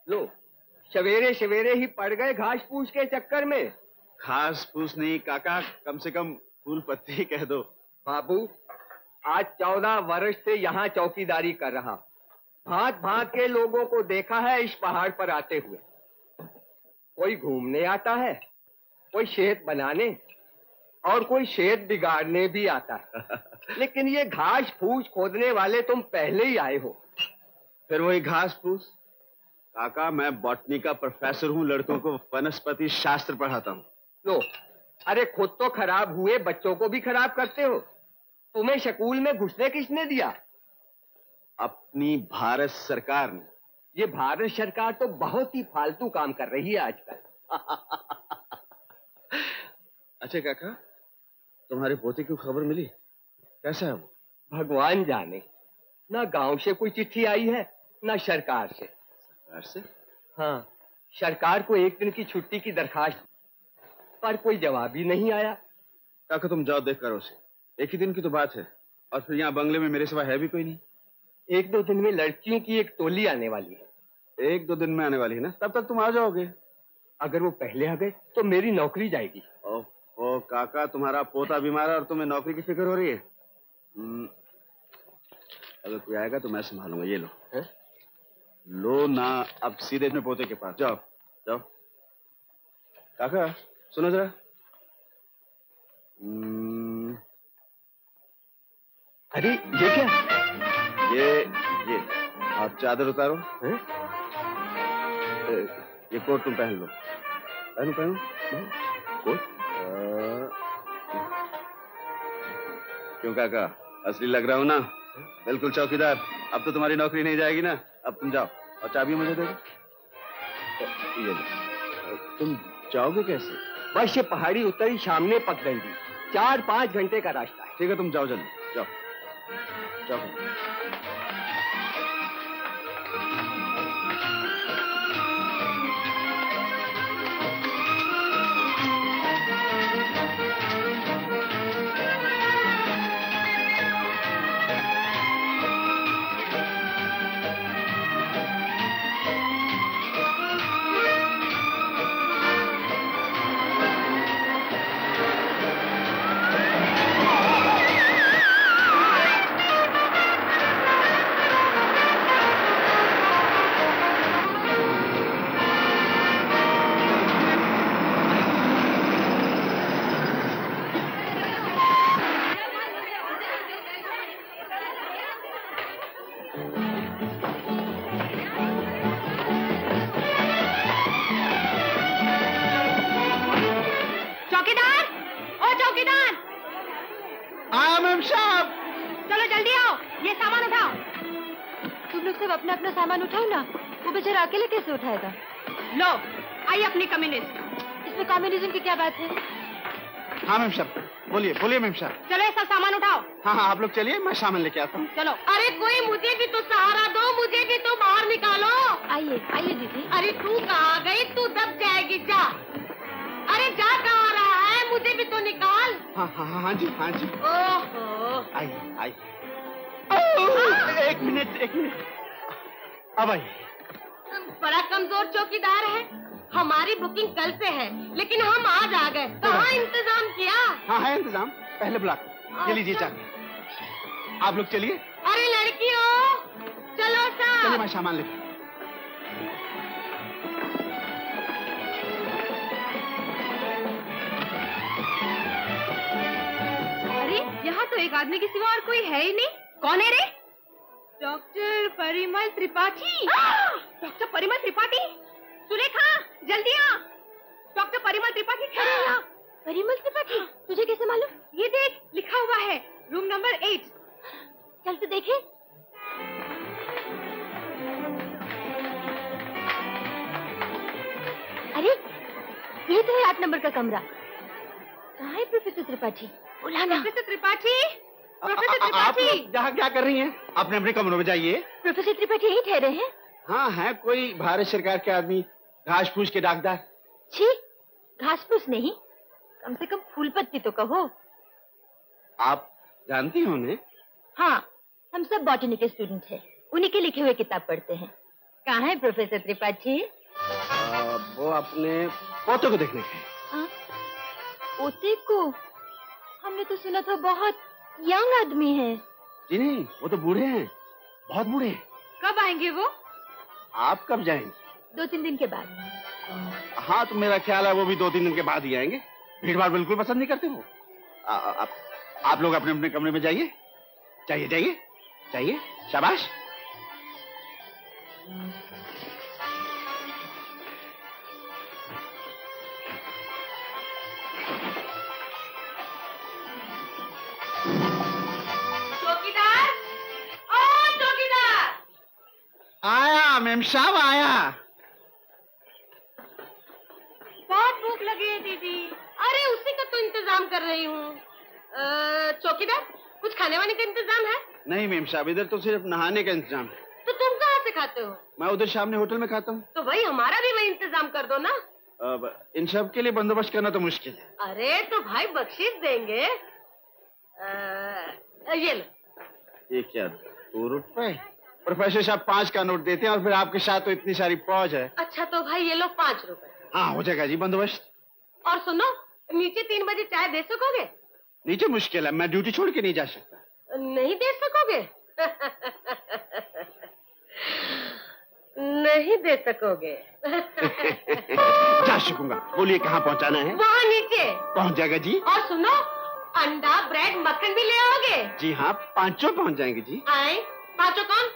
लो, सवेरे सवेरे ही पड़ गए घास फूस के चक्कर में। घास फूस नहीं काका, कम से कम फूल पत्ती कह दो। बाबू, आज 14 वर्ष से यहाँ चौकीदारी कर रहा। भांत भांत के लोगों को देखा है इस पहाड़ पर आते हुए। कोई घूमने आता है, कोई शहद बनाने और कोई शहद बिगाड़ने भी आता है। लेकिन ये घास फूस खोदने वाले तुम पहले ही आए हो। फिर वही घास फूस। काका, मैं बॉटनी का प्रोफेसर हूँ, लड़कों को वनस्पति शास्त्र पढ़ाता हूँ। लो, अरे खुद तो खराब हुए, बच्चों को भी खराब करते हो। तुम्हें स्कूल में घुसने किसने दिया? अपनी भारत सरकार ने। ये भारत सरकार तो बहुत ही फालतू काम कर रही है आजकल। अच्छा काका, तुम्हारे पोते की खबर मिली? कैसा है वो? भगवान जाने, ना गांव से कोई चिट्ठी आई है ना सरकार से। सरकार से? हाँ, सरकार को एक दिन की छुट्टी की दरखास्त, पर कोई जवाब ही नहीं आया। काका तुम जाओ देख करो उसे, एक ही दिन की तो बात है। और फिर यहाँ बंगले में मेरे सिवा है भी कोई नहीं। 1-2 दिन में लड़कियों की एक टोली आने वाली है। 1-2 दिन में आने वाली है ना, तब तक तुम आ जाओगे। अगर वो पहले आ गए तो मेरी नौकरी जाएगी। ओ काका, तुम्हारा पोता बीमार है और तुम्हें नौकरी की फिक्र हो रही है। अगर कोई आएगा तो मैं संभालूंगा। ये लो है? लो ना, अब सीधे अपने पोते के पास जाओ। जाओ काका, सुनो जरा। अरे ये क्या? ये आप चादर उतारो है? ये कोट तुम पहन लो। पहनो कोट। क्यों काका, असली लग रहा हूं ना? बिल्कुल चौकीदार। अब तो तुम्हारी नौकरी नहीं जाएगी ना। अब तुम जाओ और चाबी मुझे दे दो। ये लो। तुम जाओगे कैसे? बस ये पहाड़ी उतरी सामने पगडंडी, 4-5 घंटे का रास्ता है। ठीक है, तुम जाओ जल्दी, जाओ जाओ। अपना अपना सामान उठाओ ना, वो बेचारा अकेले कैसे उठाएगा? लो, आइए अपनी कम्युनिस्ट। इसमें कम्युनिज्म की क्या बात है? हाँ मैम साहब, बोलिए मैम साहब। चलो ये सब सामान उठाओ। हाँ आप लोग चलिए, मैं सामान लेके आता हूँ। चलो। अरे कोई मुझे भी तो सहारा दो, मुझे भी तो बाहर निकालो। आइए दीदी। अरे तू कहाँ गई? तू दब जाएगी, जा। अरे जा, कहाँ रहा है? मुझे भी तो निकाल। हाँ जी। ओहो। आइए। एक मिनट। अब आइए। बड़ा कमजोर चौकीदार है। हमारी बुकिंग कल से है, लेकिन हम आज आ गए। कहाँ इंतजाम किया? हाँ है इंतजाम, पहले बुला कर। ये लीजिए चाबी। आप लोग चलिए। अरे लड़कियों, चलो साहब। चलिए, मैं सामान लेके। अरे यहाँ तो एक आदमी के सिवा और कोई है ही नहीं। कौन है रे? डॉक्टर परिमल त्रिपाठी। डॉक्टर परिमल त्रिपाठी? सुरेखा, जल्दी आ। डॉक्टर परिमल त्रिपाठी ठहरे यहाँ। परिमल त्रिपाठी? तुझे कैसे मालूम? ये देख, लिखा हुआ है, रूम नंबर 8। चल तो देखे। अरे ये तो है 8 नंबर का कमरा। कहाँ है प्रोफेसर त्रिपाठी? बुलाना। Professor Tripathi, professor Tripathi. आप यहाँ क्या कर रही हैं? अपने अपने कमरों में जाइए। प्रोफेसर त्रिपाठी यहीं ठहरे हैं? हाँ है, कोई भारत सरकार के आदमी, घास फूस के डाकदार। छी, घास फूस नहीं, कम से कम फूल पत्ती तो कहो। आप जानती हैं उन्हें? हाँ, हम सब बॉटनी के स्टूडेंट हैं। उन्हीं के लिखे हुए किताब पढ़ते हैं। कहाँ है प्रोफेसर त्रिपाठी? वो अपने पोते को देखने गए। हाँ? पोते को? हमने तो सुना था बहुत यंग आदमी है। जी नहीं, वो तो बूढ़े हैं, बहुत बूढ़े हैं। कब आएंगे वो? आप कब जाएंगे? 2-3 दिन के बाद। हाँ, तो मेरा ख्याल है वो भी 2-3 दिन के बाद ही आएंगे। भीड़ भाड़ बिल्कुल पसंद नहीं करते वो। आप लोग अपने अपने कमरे में जाइए, जाइए जाइए जाइए, शाबाश। चौकीदार, ओ चौकीदार! आया मेम साहब, आया। बहुत भूख लगी है दीदी। अरे उसी का तो इंतजाम कर रही हूँ। चौकीदार, कुछ खाने वाने का इंतजाम है? नहीं मेम साहब, इधर तो सिर्फ नहाने का इंतजाम है। तो तुम कहाँ से खाते हो? मैं उधर सामने होटल में खाता हूँ। तो भाई हमारा भी वही इंतजाम कर दो ना। अब इन सब के लिए बंदोबस्त करना तो मुश्किल है। अरे तो भाई बख्शीश देंगे। ये लो। ये क्या, 2 रुपए? प्रोफेसर साहब 5 का नोट देते हैं और फिर आपके साथ तो इतनी सारी फौज है। अच्छा तो भाई ये लो 5 रुपए। हाँ, हो जाएगा जी बंदोबस्त। और सुनो, नीचे 3 बजे चाय दे सकोगे? नीचे मुश्किल है, मैं ड्यूटी छोड़ के नहीं जा सकता। नहीं दे सकोगे? नहीं दे सकोगे। जा सकूंगा। बोलिए कहाँ पहुँचाना है? वहाँ नीचे। पहुँच जाएगा जी। और सुनो, अंडा, ब्रेड, मक्खन भी ले आओगे? जी हाँ, 5 पहुँच जाएंगे जी। आए? 5 कौन?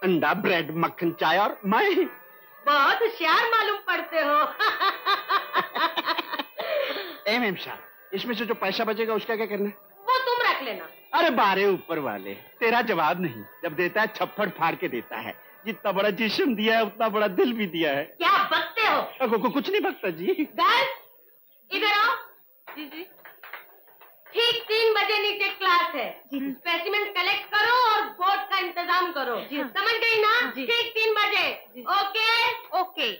अंडा, ब्रेड, मक्खन, चाय और मैं। बहुत होशियार मालूम पड़ते हो। एम साहब, इसमें से जो पैसा बचेगा उसका क्या करना है? वो तुम रख लेना। अरे बारे ऊपर वाले, तेरा जवाब नहीं। जब देता है छप्पड़ फाड़ के देता है। जितना बड़ा जिस्म दिया है उतना बड़ा दिल भी दिया है। क्या बकते हो? कुछ नहीं बकता जी। गर्ल्स, इधर आओ। जी जी। ठीक 3 बजे नीचे क्लास है। स्पेसिमेन कलेक्ट करो और बोर्ड का इंतजाम करो। समझ गई ना? ठीक 3 बजे। Okay okay.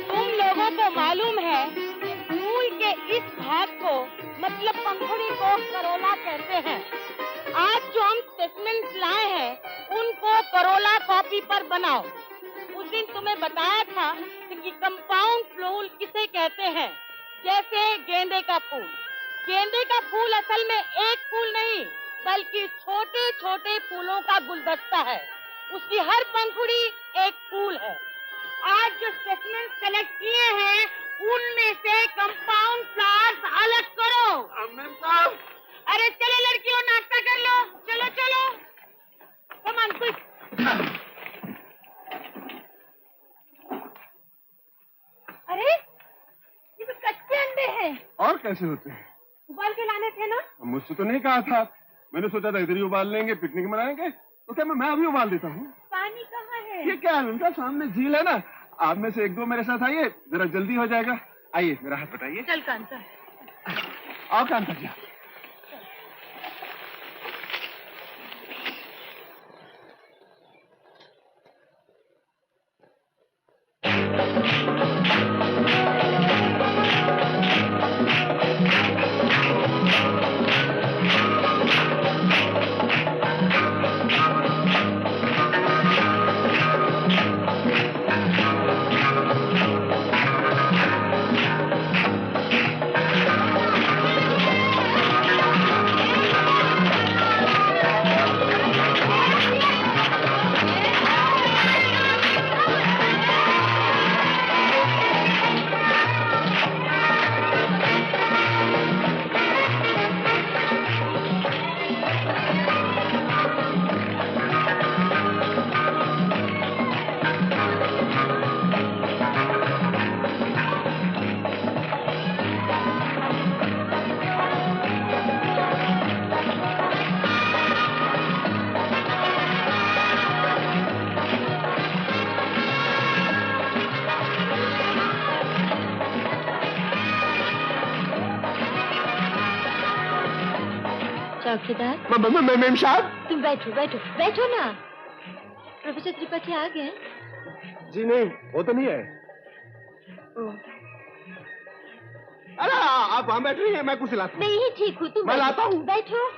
तुम लोगों को मालूम है फूल के इस भाग को मतलब पंखुड़ी को करोला कहते हैं। आज जो हम स्पेसिमेंस लाए हैं उनको करोला कॉपी पर बनाओ। उस दिन तुम्हें बताया था कि कंपाउंड फूल किसे कहते हैं, जैसे गेंदे का फूल। गेंदे का फूल असल में एक फूल नहीं बल्कि छोटे छोटे फूलों का गुलदस्ता है। उसकी हर पंखुड़ी एक फूल है। आज जो स्पेसिमेंस कलेक्ट किए हैं उनमें से कंपाउंड फ्लावर्स अलग करो। मैम साहब, अरे चलो लड़कियों, नाश्ता कर लो। चलो चलो, कम ऑन क्विक। अरे ये तो कच्चे अंडे हैं। और कैसे होते हैं? उबाल के लाने थे ना? मुझसे तो नहीं कहा था। मैंने सोचा था इधर ही उबाल लेंगे, पिकनिक मनाएंगे। तो क्या मैं अभी उबाल देता हूँ? पानी कहाँ है? ये क्या है उनका, सामने झील है ना। आप में से 1-2 मेरे साथ आइए, जरा जल्दी हो जाएगा। आइए मेरा हाथ बटाइए। चल कांता। आओ कांता जी। चौकीदार, मैम साहब। तुम बैठो बैठो बैठो ना। प्रोफेसर त्रिपाठी आ गए? जी नहीं, वो तो नहीं है। अरे आप वहाँ बैठ रही हैं, मैं कुछ लाता हूँ। मैं यही ठीक हूँ, तुम मैं बैठो। लाता हूँ। बैठो।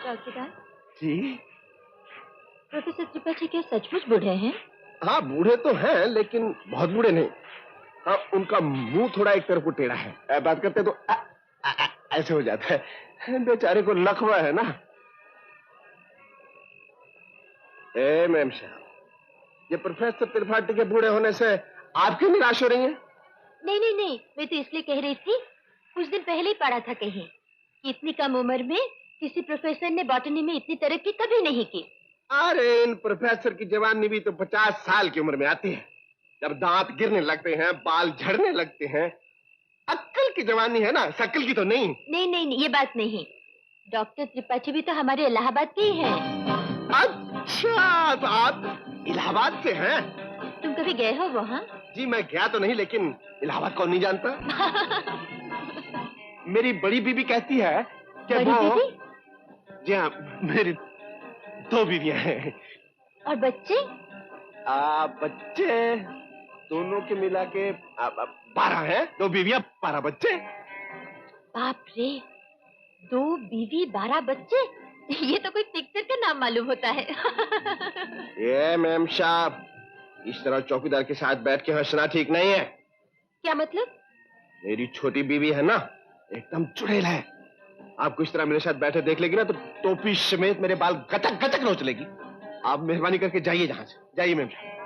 चौकीदार जी प्रोफेसर त्रिपाठी क्या सचमुच बूढ़े हैं? हाँ, बूढ़े तो हैं लेकिन बहुत बूढ़े नहीं। हाँ, उनका मुंह थोड़ा एक तरफ को टेढ़ा है, बात करते तो ऐसे हो जाता है। बेचारे को लकवा है ना। ए मैम साहब, ये प्रोफेसर त्रिपाठी के बूढ़े होने से आप क्यों निराश हो रही हैं? नहीं नहीं नहीं, मैं तो इसलिए कह रही थी, कुछ दिन पहले ही पढ़ा था कहीं कि इतनी कम उम्र में किसी प्रोफेसर ने बॉटनी में इतनी तरक्की कभी नहीं की। अरे इन प्रोफेसर की जवानी भी तो 50 साल की उम्र में आती है, जब दांत गिरने लगते हैं, बाल झड़ने लगते हैं। अक्ल की जवानी है ना, शक्ल की तो नहीं। नहीं नहीं नहीं, ये बात नहीं। डॉक्टर त्रिपाठी भी तो हमारे इलाहाबाद के ही हैं। अच्छा, तो आप इलाहाबाद से हैं? तुम कभी गए हो वहाँ? जी मैं गया तो नहीं, लेकिन इलाहाबाद कौन नहीं जानता। मेरी बड़ी बीबी कहती है कि बड़ी वो बीबी? जी हाँ, मेरी 2 बीवियां हैं। और बच्चे? बच्चे दोनों के मिला के 12 हैं। 2 बीवियां 12 बच्चे। बाप रे, 2 बीवी 12 बच्चे, ये तो कोई पिक्चर का नाम मालूम होता है। ये मैम साहब, इस तरह चौकीदार के साथ बैठ के हंसना ठीक नहीं है। क्या मतलब? मेरी छोटी बीवी है ना, एकदम चुड़ैल है। आपको इस तरह मेरे साथ बैठे देख लेगी ना तो टोपी समेत मेरे बाल गचक गचक नोच लेगी। आप मेहरबानी करके जाइए जहां से। जाइए मैम साहब।